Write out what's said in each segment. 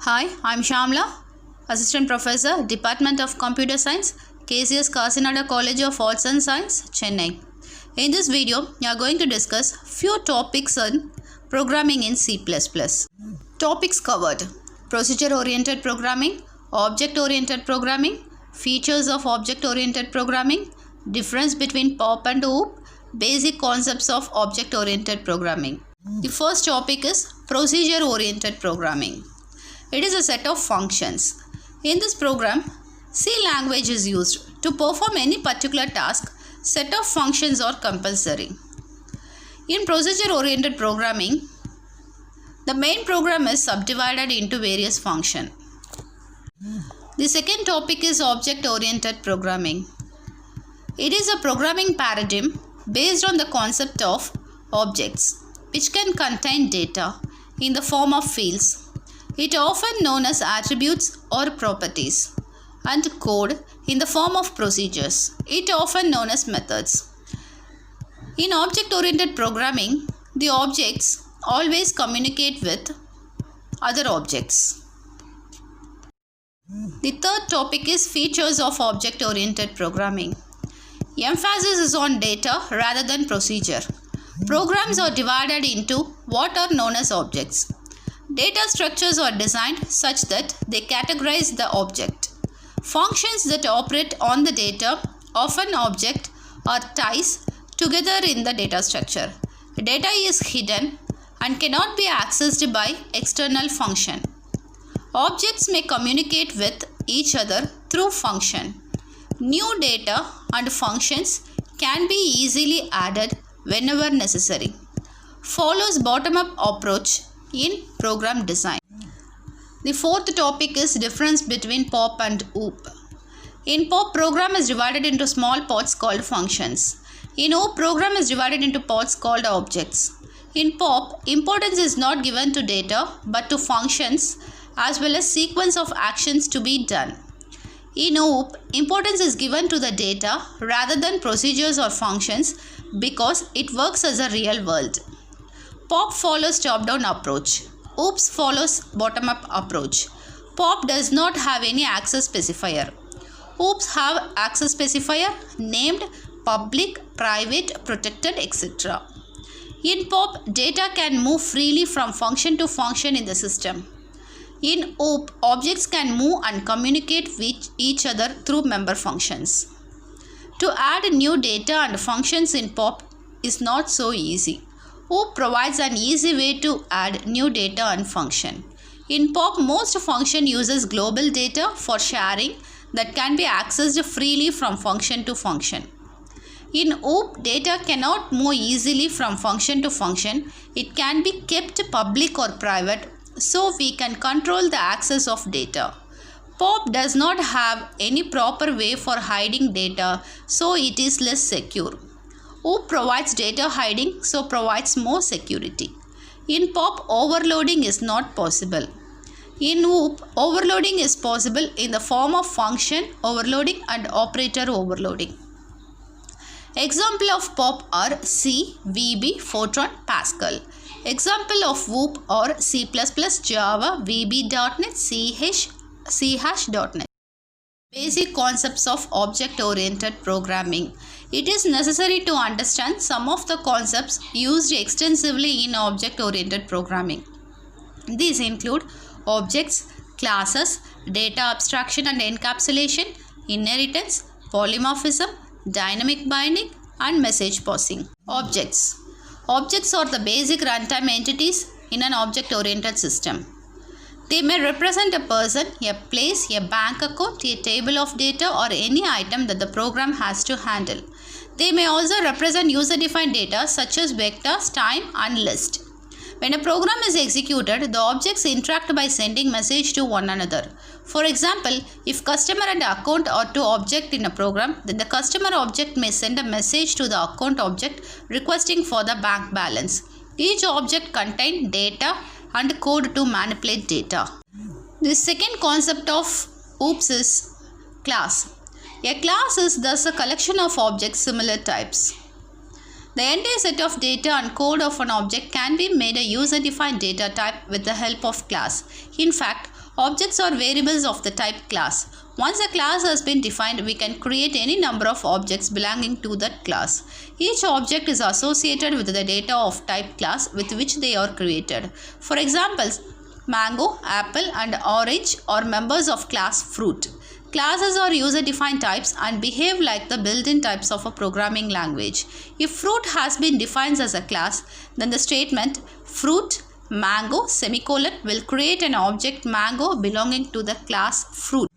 Hi, I'm Shamla, Assistant Professor, Department of Computer Science, KCS Kasinada College of Arts and Science, Chennai. In this video, we are going to discuss few topics on programming in C++. Topics covered: procedure-oriented programming, object-oriented programming, features of object-oriented programming, difference between POP and OOP, basic concepts of object-oriented programming. The first topic is procedure-oriented programming. It is a set of functions. In this program, C language is used. To perform any particular task, set of functions are compulsory. In procedure-oriented programming, the main program is subdivided into various functions. The second topic is object-oriented programming. It is a programming paradigm based on the concept of objects, which can contain data in the form of fields. It often known as attributes or properties, and code in the form of procedures. It often known as methods. In object-oriented programming, the objects always communicate with other objects. The third topic is features of object-oriented programming. Emphasis is on data rather than procedure. Programs are divided into what are known as objects. Data structures are designed such that they categorize the object. Functions that operate on the data of an object are ties together in the data structure. Data is hidden and cannot be accessed by external function. Objects may communicate with each other through function. New data and functions can be easily added whenever necessary. Follows bottom-up approach in program design. The fourth topic is difference between POP and OOP. In POP, program is divided into small parts called functions. In OOP, program is divided into parts called objects. In POP, importance is not given to data but to functions as well as sequence of actions to be done. In OOP, importance is given to the data rather than procedures or functions because it works as a real world. POP follows top-down approach. OOPS follows bottom-up approach. POP does not have any access specifier. OOPS have access specifier named public, private, protected, etc. In POP, data can move freely from function to function in the system. In OOP, objects can move and communicate with each other through member functions. To add new data and functions in POP is not so easy. OOP provides an easy way to add new data and function. In POP, most function uses global data for sharing that can be accessed freely from function to function. In OOP, data cannot move easily from function to function. It can be kept public or private, so we can control the access of data. POP does not have any proper way for hiding data, so it is less secure. OOP provides data hiding, so provides more security. In POP, overloading is not possible. In OOP, overloading is possible in the form of function overloading and operator overloading. Example of POP are C, VB, Fortran, Pascal. Example of OOP are C++, Java, VB.NET, C#.NET. Basic concepts of object-oriented programming. It is necessary to understand some of the concepts used extensively in object-oriented programming. These include objects, classes, data abstraction and encapsulation, inheritance, polymorphism, dynamic binding, and message passing. Objects. Objects are the basic runtime entities in an object-oriented system. They may represent a person, a place, a bank account, a table of data, or any item that the program has to handle. They may also represent user-defined data such as vectors, time, and list. When a program is executed, the objects interact by sending message to one another. For example, if customer and account are two objects in a program, then the customer object may send a message to the account object requesting for the bank balance. Each object contains data and code to manipulate data. The second concept of OOPS is class. A class is thus a collection of objects similar types. The entire set of data and code of an object can be made a user-defined data type with the help of class. In fact, Objects are variables of the type class. Once a class has been defined, we can create any number of objects belonging to that class. Each object is associated with the data of type class with which they are created. For example, mango, apple, and orange are members of class fruit. Classes are user-defined types and behave like the built-in types of a programming language. If fruit has been defined as a class, then the statement fruit mango semicolon will create an object mango belonging to the class fruit.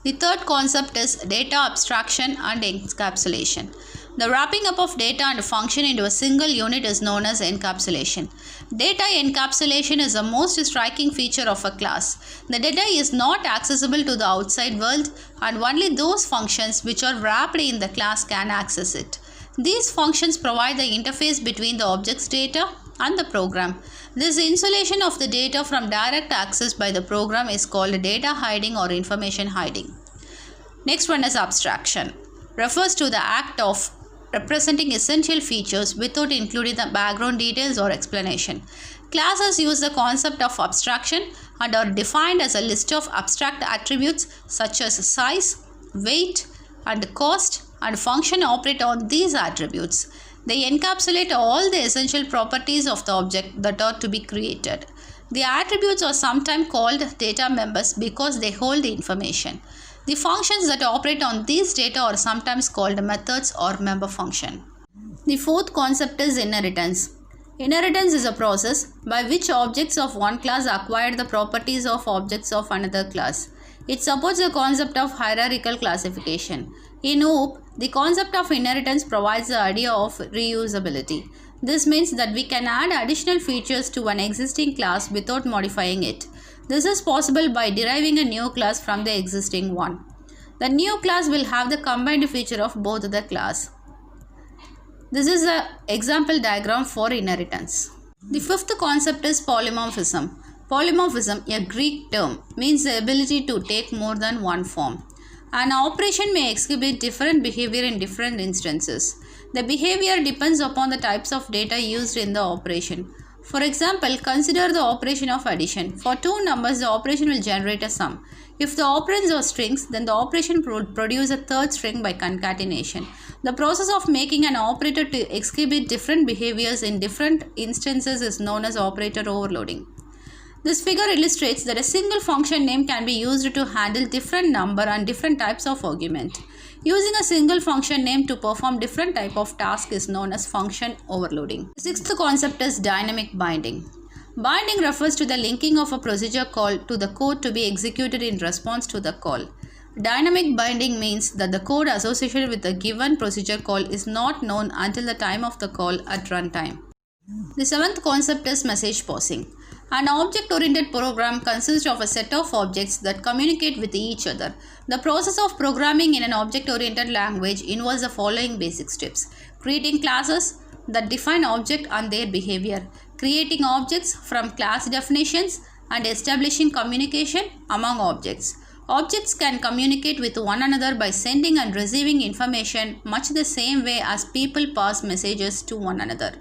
The third concept is data abstraction and encapsulation. The wrapping up of data and function into a single unit is known as encapsulation. Data encapsulation is the most striking feature of a class. The data is not accessible to the outside world, and only those functions which are wrapped in the class can access it. These functions provide the interface between the object's data and the program. This insulation of the data from direct access by the program is called data hiding or information hiding. Next one is abstraction. Refers to the act of representing essential features without including the background details or explanation. Classes use the concept of abstraction and are defined as a list of abstract attributes such as size, weight, and cost, and function operate on these attributes. They encapsulate all the essential properties of the object that are to be created. The attributes are sometimes called data members because they hold the information. The functions that operate on these data are sometimes called methods or member function. The fourth concept is inheritance. Inheritance is a process by which objects of one class acquire the properties of objects of another class. It supports the concept of hierarchical classification. In OOP, the concept of inheritance provides the idea of reusability. This means that we can add additional features to an existing class without modifying it. This is possible by deriving a new class from the existing one. The new class will have the combined feature of both the class. This is an example diagram for inheritance. The fifth concept is polymorphism. Polymorphism, a Greek term, means the ability to take more than one form. An operation may exhibit different behavior in different instances. The behavior depends upon the types of data used in the operation. For example, consider the operation of addition. For two numbers, the operation will generate a sum. If the operands are strings, then the operation would produce a third string by concatenation. The process of making an operator to exhibit different behaviors in different instances is known as operator overloading. This figure illustrates that a single function name can be used to handle different number and different types of argument. Using a single function name to perform different type of task is known as function overloading. The sixth concept is dynamic binding. Binding refers to the linking of a procedure call to the code to be executed in response to the call. Dynamic binding means that the code associated with a given procedure call is not known until the time of the call at runtime. The seventh concept is message passing. An object-oriented program consists of a set of objects that communicate with each other. The process of programming in an object-oriented language involves the following basic steps: creating classes that define objects and their behavior, creating objects from class definitions, and establishing communication among objects. Objects can communicate with one another by sending and receiving information much the same way as people pass messages to one another.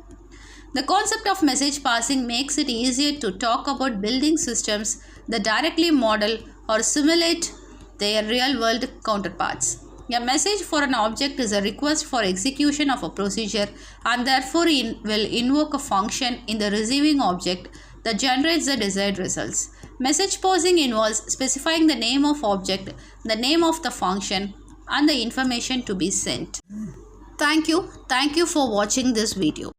The concept of message passing makes it easier to talk about building systems that directly model or simulate their real-world counterparts. A message for an object is a request for execution of a procedure and therefore will invoke a function in the receiving object that generates the desired results. Message passing involves specifying the name of object, the name of the function, and the information to be sent. Thank you for watching this video.